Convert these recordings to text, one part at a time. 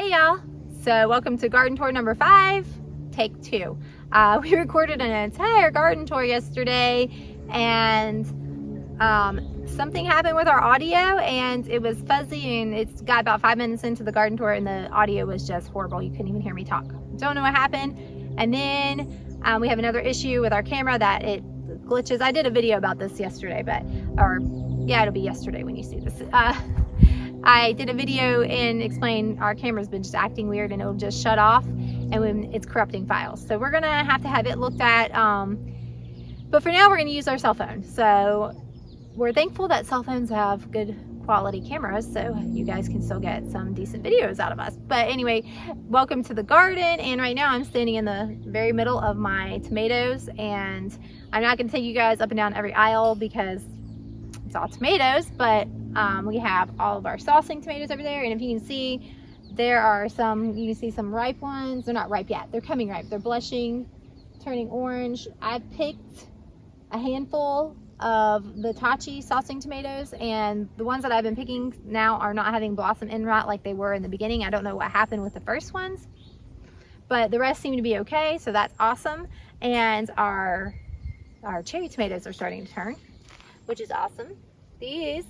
Hey y'all, so welcome to garden tour number 5, take 2. We recorded an entire garden tour yesterday and something happened with our audio and it was fuzzy, and it's got about 5 minutes into the garden tour and the audio was just horrible. You couldn't even hear me talk. Don't know what happened. And then we have another issue with our camera that it glitches. I did a video about this yesterday, it'll be yesterday when you see this. I did a video and explained our camera's been just acting weird and it'll just shut off and when it's corrupting files. So we're gonna have to have it looked at, but for now we're gonna use our cell phone. So we're thankful that cell phones have good quality cameras so you guys can still get some decent videos out of us. But anyway, welcome to the garden, and right now I'm standing in the very middle of my tomatoes, and I'm not gonna take you guys up and down every aisle because it's all tomatoes, but we have all of our saucing tomatoes over there, and if you can see, there are some, you can see some ripe ones. They're not ripe yet, they're coming ripe. They're blushing, turning orange. I've picked a handful of the Tachi saucing tomatoes, and the ones that I've been picking now are not having blossom end rot like they were in the beginning. I don't know what happened with the first ones, but the rest seem to be okay, so that's awesome. And our cherry tomatoes are starting to turn, which is awesome. These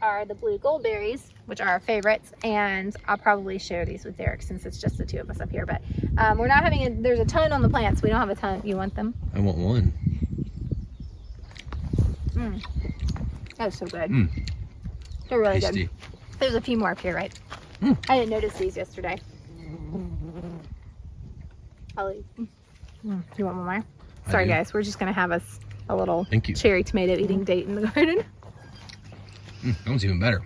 are the blue goldberries, which are our favorites, and I'll probably share these with Derek since it's just the two of us up here. But we're not having there's a ton on the plants. We don't have a ton. You want them? I want one. That's so good. They're really tasty. Good. There's a few more up here, right? I didn't notice these yesterday. I'll eat. You want one more? Sorry guys, we're just gonna have us a little cherry tomato eating date in the garden. That one's even better.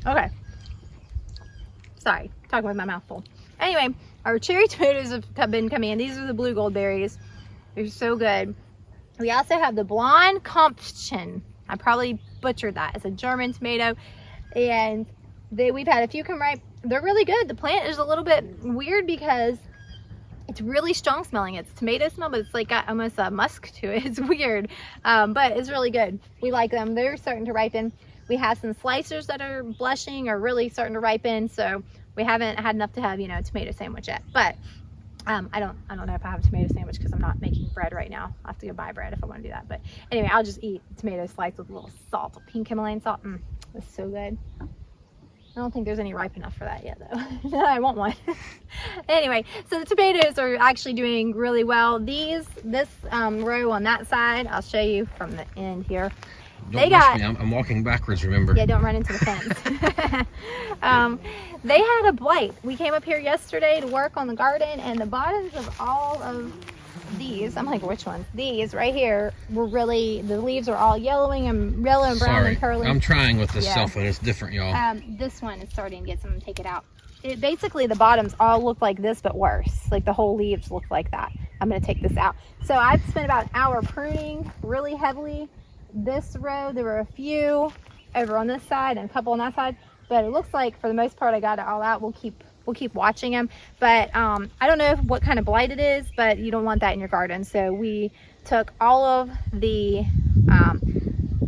Okay. Sorry, talking with my mouth full. Anyway, our cherry tomatoes have been coming in. These are the blue goldberries. They're so good. We also have the blonde Kompchen. I probably butchered that. It's a German tomato, and we've had a few come ripe. They're really good. The plant is a little bit weird because it's really strong smelling. It's tomato smell, but it's like got almost a musk to it. It's weird, but it's really good. We like them. They're starting to ripen. We have some slicers that are blushing or really starting to ripen, so we haven't had enough to have, you know, a tomato sandwich yet. But I don't know if I have a tomato sandwich because I'm not making bread right now. I'll have to go buy bread if I want to do that. But anyway, I'll just eat tomato slice with a little salt, pink Himalayan salt. That's so good. I don't think there's any ripe enough for that yet though. I want one. Anyway, so the tomatoes are actually doing really well. This row on that side, I'll show you from the end here. I'm walking backwards, remember? Yeah, don't run into the fence. They had a blight. We came up here yesterday to work on the garden, and the bottoms of all of these, I'm like, which ones? These right here were really, the leaves are all yellow and brown and curly. I'm trying with this cell phone. It's different, y'all. This one is starting to get some, take it out. Basically, the bottoms all look like this, but worse. Like the whole leaves look like that. I'm going to take this out. So I've spent about an hour pruning really heavily. This row, there were a few over on this side and a couple on that side, but it looks like for the most part I got it all out. We'll keep watching them, but I don't know what kind of blight it is, but you don't want that in your garden. So we took all of the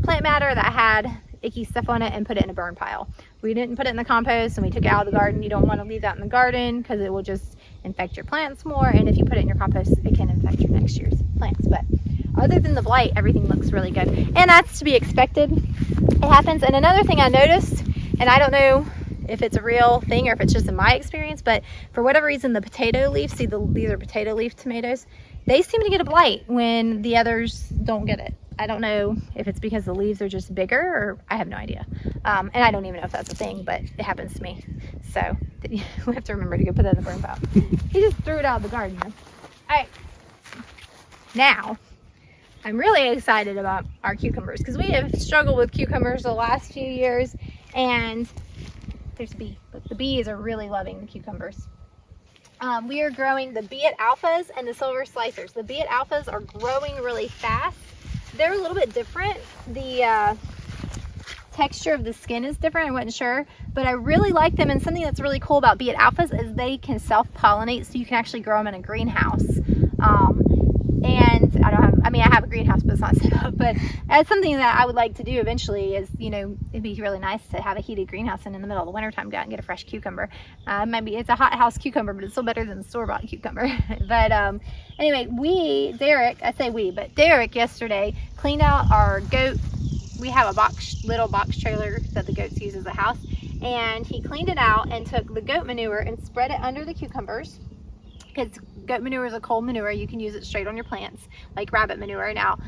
plant matter that had icky stuff on it and put it in a burn pile. We didn't put it in the compost, and we took it out of the garden. You don't want to leave that in the garden because it will just infect your plants more, and if you put it in your compost it can infect your next year's plants. But other than the blight, everything looks really good, and that's to be expected. It happens. And another thing I noticed, and I don't know if it's a real thing or if it's just in my experience, but for whatever reason the potato leaves, these are potato leaf tomatoes, they seem to get a blight when the others don't get it. I don't know if it's because the leaves are just bigger, or I have no idea. And I don't even know if that's a thing, but it happens to me. So we have to remember to go put that in the burn pile. He just threw it out of the garden. All right, now I'm really excited about our cucumbers because we have struggled with cucumbers the last few years, and there's a bee. But the bees are really loving the cucumbers. We are growing the Beet Alphas and the Silver Slicers. The Beet Alphas are growing really fast. They're a little bit different. The texture of the skin is different. I wasn't sure, but I really like them. And something that's really cool about Beet Alphas is they can self-pollinate, so you can actually grow them in a greenhouse. And mean, I have a greenhouse, but it's not set up. But that's something that I would like to do eventually is, you know, it'd be really nice to have a heated greenhouse and in the middle of the wintertime go out and get a fresh cucumber. Maybe it's a hothouse cucumber, but it's still better than the store-bought cucumber. But anyway, Derek yesterday cleaned out our goat. We have a little box trailer that the goats use as a house. And he cleaned it out and took the goat manure and spread it under the cucumbers. Because goat manure is a cold manure, you can use it straight on your plants, like rabbit manure. Now,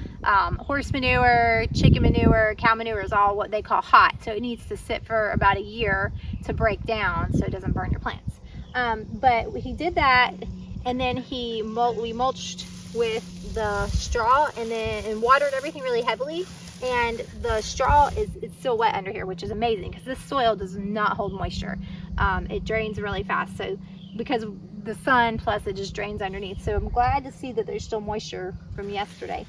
horse manure, chicken manure, cow manure is all what they call hot, so it needs to sit for about a year to break down so it doesn't burn your plants. But he did that, and then we mulched with the straw and watered everything really heavily. And the straw it's still wet under here, which is amazing because this soil does not hold moisture. It drains really fast, so because the sun plus it just drains underneath. So I'm glad to see that there's still moisture from yesterday.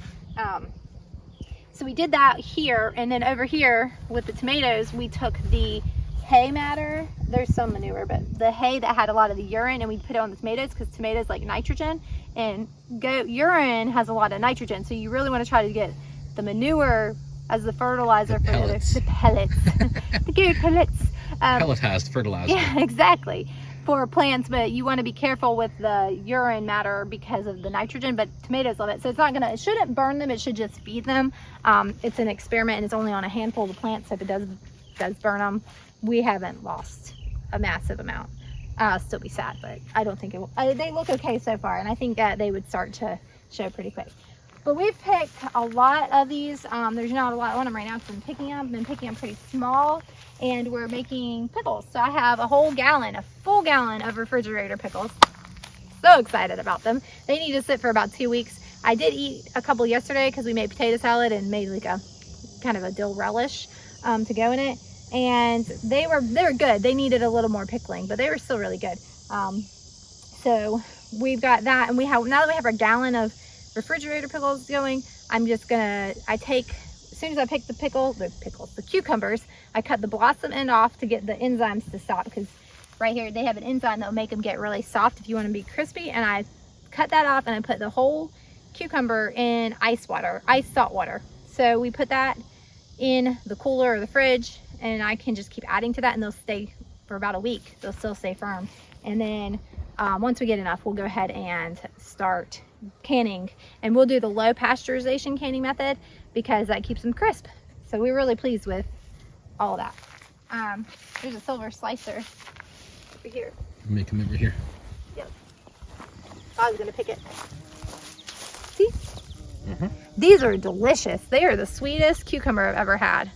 So we did that here, and then over here with the tomatoes we took the hay matter. There's some manure, but the hay that had a lot of the urine, and we put it on the tomatoes because tomatoes like nitrogen, and goat urine has a lot of nitrogen, so you really want to try to get the manure as the fertilizer for the pellets. The goat pellets. Pelletized fertilizer. Yeah, exactly. For plants, but you want to be careful with the urine matter because of the nitrogen, but tomatoes love it. So it shouldn't burn them, it should just feed them. It's an experiment and it's only on a handful of the plants, so if it does burn them, we haven't lost a massive amount. I'll still be sad, but I don't think it will. They look okay so far, and I think that they would start to show pretty quick. But we've picked a lot of these. There's not a lot on them right now because I've been picking them pretty small, and we're making pickles. So I have a full gallon of refrigerator pickles. So excited about them. They need to sit for about 2 weeks. I did eat a couple yesterday because we made potato salad and made like a kind of a dill relish to go in it. And they were good. They needed a little more pickling, but they were still really good. So we've got that, and now that we have our gallon of refrigerator pickles going, as soon as I pick the cucumbers, I cut the blossom end off to get the enzymes to stop, because right here they have an enzyme that will make them get really soft if you want them to be crispy, and I cut that off and I put the whole cucumber in ice salt water. So we put that in the cooler or the fridge, and I can just keep adding to that, and they'll stay for about a week. They'll still stay firm. And then once we get enough, we'll go ahead and start canning, and we'll do the low pasteurization canning method because that keeps them crisp. So we're really pleased with all of that. There's a silver slicer over here. Make them over here. Yep. I was gonna pick it. See? These are delicious. They are the sweetest cucumber I've ever had.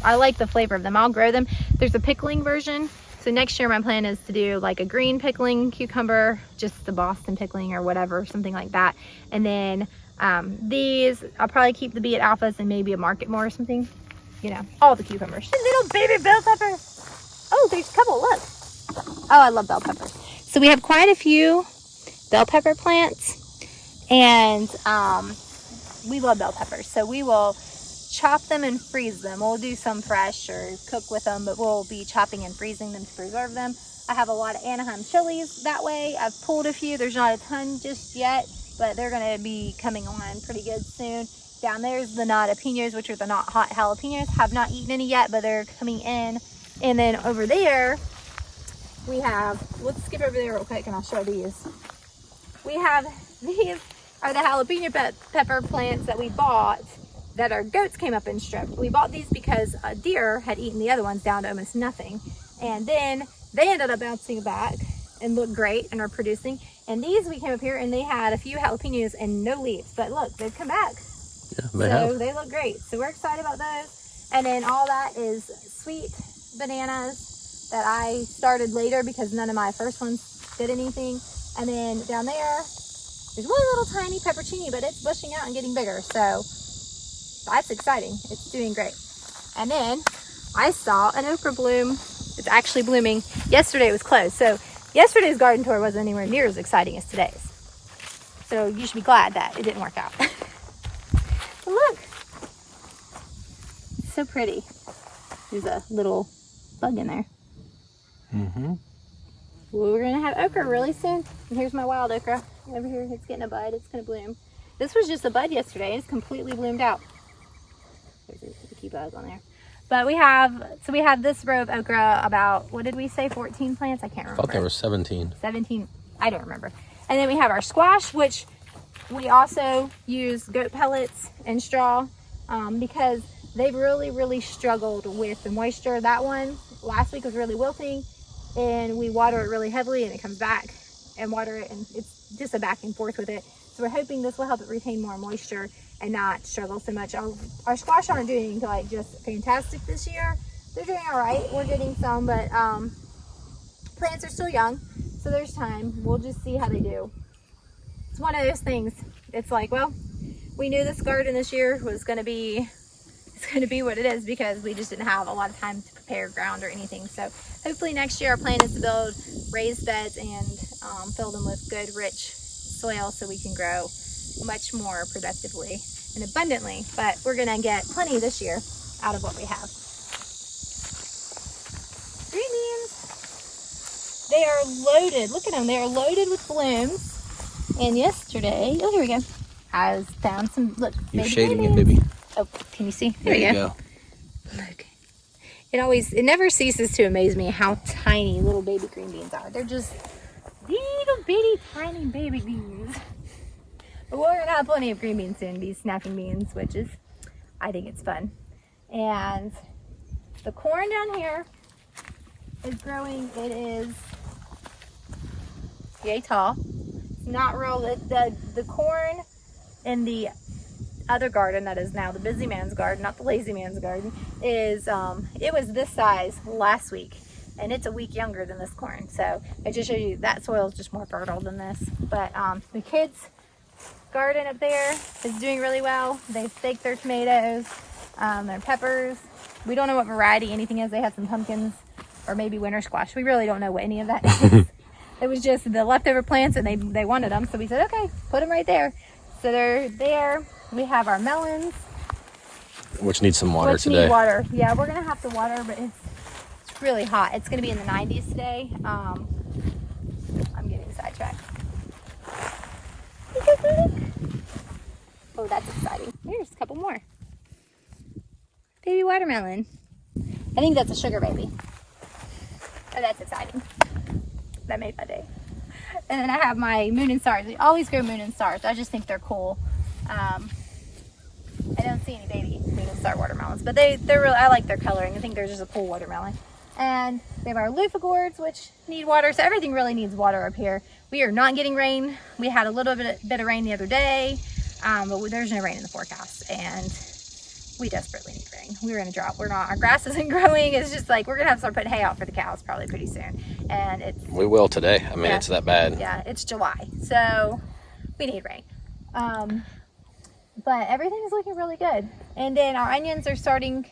I like the flavor of them. I'll grow them. There's a pickling version. So next year my plan is to do like a green pickling cucumber, just the Boston pickling or whatever, something like that. And then these, I'll probably keep the Be It Alphas and maybe a Market More or something. You know, all the cucumbers. Little baby bell pepper. Oh, there's a couple, look. Oh, I love bell pepper. So we have quite a few bell pepper plants, and we love bell peppers. So we will chop them and freeze them. We'll do some fresh or cook with them, but we'll be chopping and freezing them to preserve them. I have a lot of Anaheim chilies that way. I've pulled a few. There's not a ton just yet, but they're going to be coming on pretty good soon. Down there's the jalapenos, which are the not hot jalapenos. Have not eaten any yet, but they're coming in. And then over there, we have, let's skip over there real quick and I'll show these. We have, these are the jalapeno pepper plants that we bought that our goats came up and stripped. We bought these because a deer had eaten the other ones down to almost nothing. And then they ended up bouncing back and look great and are producing. And these, we came up here and they had a few jalapenos and no leaves, but look, they've come back. Yeah, they look great. So we're excited about those. And then all that is sweet bananas that I started later because none of my first ones did anything. And then down there, there's one little tiny peppercini, but it's bushing out and getting bigger. So that's exciting. It's doing great. And then I saw an okra bloom. It's actually blooming. Yesterday it was closed. So yesterday's garden tour wasn't anywhere near as exciting as today's. So you should be glad that it didn't work out. But look, it's so pretty. There's a little bug in there. Well, we're gonna have okra really soon. And here's my wild okra over here. It's getting a bud. It's gonna bloom. This was just a bud yesterday. It's completely bloomed out. There's a key bug on there. But we have this row of okra, about, what did we say, 14 plants? I can't remember. I thought there were 17. 17, I don't remember. And then we have our squash, which we also use goat pellets and straw because they've really struggled with the moisture. That one last week was really wilting, and we water it really heavily and it comes back, and water it, and it's just a back and forth with it. So we're hoping this will help it retain more moisture and not struggle so much. Our squash aren't doing like just fantastic this year. They're doing all right. We're getting some, but plants are still young, so there's time. We'll just see how they do. It's one of those things. It's like, well, we knew this garden this year was going to be, it's going to be what it is because we just didn't have a lot of time to prepare ground or anything. So hopefully next year our plan is to build raised beds and fill them with good, rich soil so we can grow much more productively and abundantly. But we're going to get plenty this year out of what we have. Green beans. They are loaded. Look at them. They are loaded with blooms. And yesterday, oh, here we go. I found some, look. You're shading it, baby. Oh, can you see? There you go. Look. It never ceases to amaze me how tiny little baby green beans are. They're just little bitty tiny baby beans. But we're gonna have plenty of green beans soon, these snapping beans, which is, I think it's fun. And the corn down here is growing. It is yay tall. It's not real, the corn in the other garden that is now the busy man's garden, not the lazy man's garden, is it was this size last week, and it's a week younger than this corn. So I just showed you that soil is just more fertile than this. But the kids' garden up there is doing really well. They've staked their tomatoes, their peppers. We don't know what variety anything is. They had some pumpkins or maybe winter squash. We really don't know what any of that is. It was just the leftover plants, and they wanted them, so we said, okay, put them right there. So they're there. We have our melons, which needs some water today. Need water. Yeah, we're gonna have to water, but it's really hot. It's gonna be in the 90s today. I'm getting sidetracked. Oh, that's exciting. Here's a couple more. Baby watermelon. I think that's a sugar baby. Oh, that's exciting. That made my day. And then I have my moon and stars. We always grow moon and stars. I just think they're cool. I don't see any baby moon and star watermelons, but they're really, I like their coloring. I think they're just a cool watermelon. And we have our loofah gourds, which need water. So everything really needs water up here. We are not getting rain. We had a little bit of rain the other day, but there's no rain in the forecast, and we desperately need rain. We're in a drought. Our grass isn't growing. It's just like, we're gonna have to start putting hay out for the cows probably pretty soon. And we will today. I mean, yeah, it's that bad. Yeah, it's July, so we need rain. But everything is looking really good. And then our onions are starting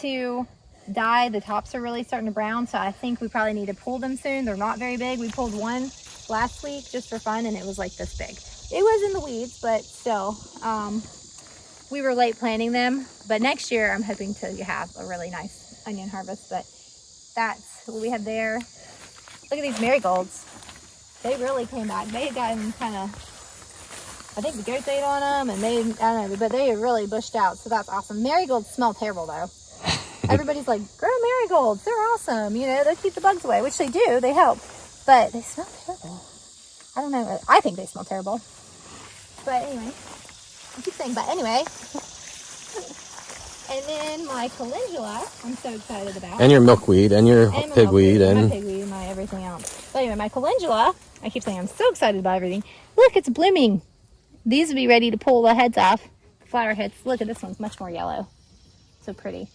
to die. The tops are really starting to brown, so I think we probably need to pull them soon. They're not very big. We pulled one last week just for fun, and it was like this big. It was in the weeds, but still, we were late planting them. But next year, I'm hoping to have a really nice onion harvest. But that's what we have there. Look at these marigolds. They really came back. They had gotten kind of, I think the goats ate on them, and I don't know, but they really bushed out, so that's awesome. Marigolds smell terrible though. Everybody's like, grow marigolds, they're awesome, you know, they keep the bugs away, which they do, they help, but they smell terrible. I don't know, I think they smell terrible. But anyway, I keep saying but anyway. And then my calendula, I'm so excited about. And your milkweed, and your pigweed, and my pigweed, and my everything else. But anyway, my calendula, I keep saying I'm so excited about everything. Look, it's blooming. These will be ready to pull the heads off, flower heads. Look at this one's much more yellow. So pretty.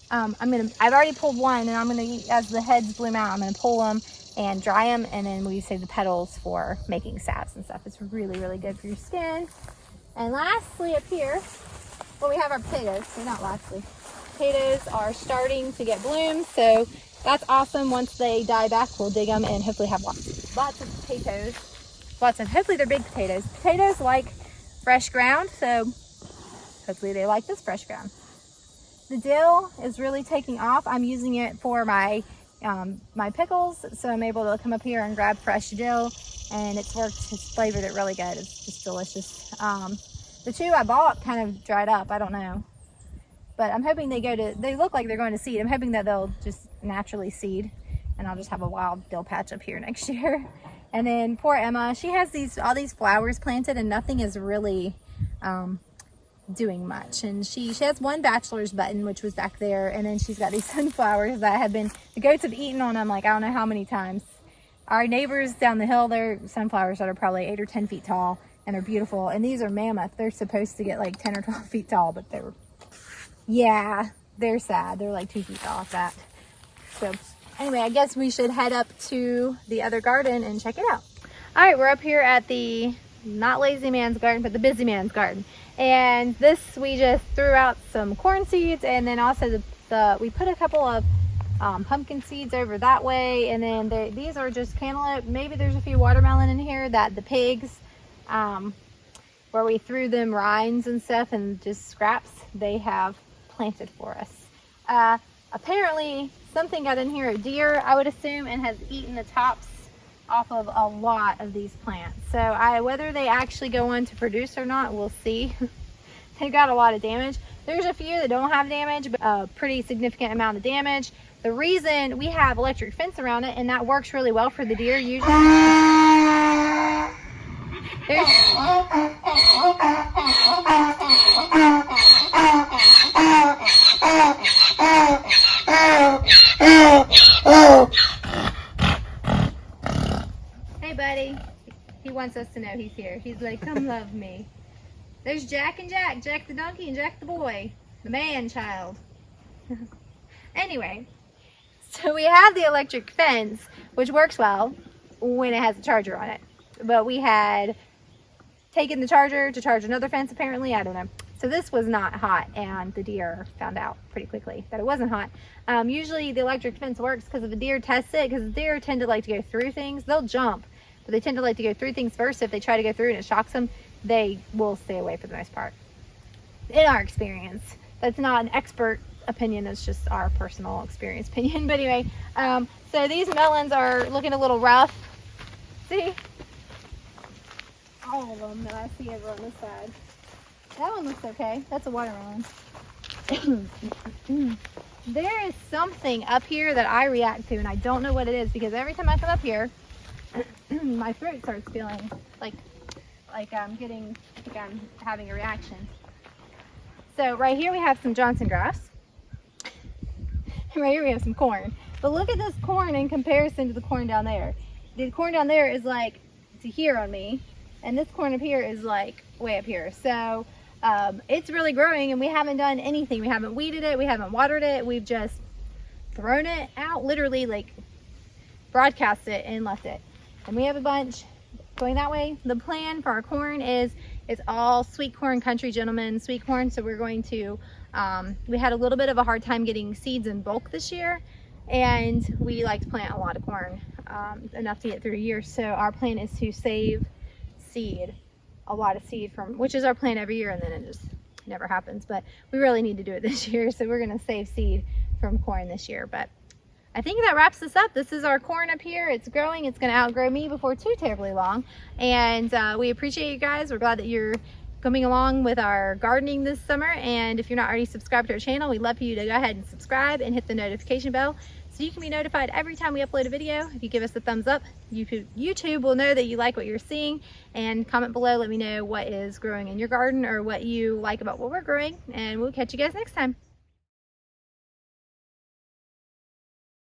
I've already pulled one, and I'm gonna, as the heads bloom out, I'm gonna pull them and dry them, and then we save the petals for making salves and stuff. It's really, really good for your skin. And lastly, up here, well, we have our potatoes. Well, not lastly. Potatoes are starting to get blooms, so that's awesome. Once they die back, we'll dig them and hopefully have lots of potatoes. Hopefully they're big potatoes. Potatoes like fresh ground, so hopefully they like this fresh ground. The dill is really taking off. I'm using it for my my pickles, so I'm able to come up here and grab fresh dill, and it's worked. It's flavored it really good. It's just delicious. The 2 I bought kind of dried up. I don't know. But I'm hoping they look like they're going to seed. I'm hoping that they'll just naturally seed. And I'll just have a wild dill patch up here next year. And then poor Emma, she has all these flowers planted and nothing is really doing much. And she has one bachelor's button, which was back there. And then she's got these sunflowers that the goats have eaten on them like I don't know how many times. Our neighbors down the hill, they're sunflowers that are probably 8 or 10 feet tall and are beautiful. And these are mammoth. They're supposed to get like 10 or 12 feet tall, but they're sad. They're like 2 feet tall at that. So anyway, I guess we should head up to the other garden and check it out. All right, we're up here at the not lazy man's garden, but the busy man's garden. And this, we just threw out some corn seeds, and then also we put a couple of pumpkin seeds over that way. And then these are just cantaloupe. Maybe there's a few watermelon in here that the pigs, where we threw them rinds and stuff and just scraps, they have planted for us. Apparently something got in here, a deer I would assume, and has eaten the tops off of a lot of these plants. So whether they actually go on to produce or not, we'll see. They've got a lot of damage. There's a few that don't have damage, but a pretty significant amount of damage. The reason we have electric fence around it, and that works really well for the deer usually. Hey buddy, he wants us to know he's here. He's like, come love me. There's Jack and Jack, Jack the donkey and Jack the boy, the man child. Anyway, so we have the electric fence, which works well when it has a charger on it. But we had taken the charger to charge another fence, apparently, I don't know. So this was not hot, and the deer found out pretty quickly that it wasn't hot. Usually the electric fence works because if a deer tests it, because deer tend to like to go through things. They'll jump, but they tend to like to go through things first. If they try to go through and it shocks them, they will stay away for the most part. In our experience, that's not an expert opinion, that's just our personal experience opinion. But anyway, so these melons are looking a little rough. See? All of them that I see over on this side. That one looks okay. That's a watermelon. There is something up here that I react to, and I don't know what it is, because every time I come up here, my throat starts feeling like I'm having a reaction. So right here we have some Johnson grass. Right here we have some corn. But look at this corn in comparison to the corn down there. The corn down there is like to here on me, and this corn up here is like way up here. So it's really growing, and we haven't done anything. We haven't weeded it, we haven't watered it, we've just thrown it out, literally like broadcast it and left it. And we have a bunch going that way. The plan for our corn is it's all sweet corn, country gentleman sweet corn. So we're going to, we had a little bit of a hard time getting seeds in bulk this year, and we like to plant a lot of corn, enough to get through a year. So our plan is to save seed, a lot of seed from, which is our plan every year, and then it just never happens. But we really need to do it this year, so we're going to save seed from corn this year. But I think that wraps this up. This is our corn up here. It's growing. It's going to outgrow me before too terribly long. And we appreciate you guys. We're glad that you're coming along with our gardening this summer. And if you're not already subscribed to our channel, we'd love for you to go ahead and subscribe and hit the notification bell so you can be notified every time we upload a video. If you give us a thumbs up, YouTube will know that you like what you're seeing. And comment below, let me know what is growing in your garden or what you like about what we're growing. And we'll catch you guys next time.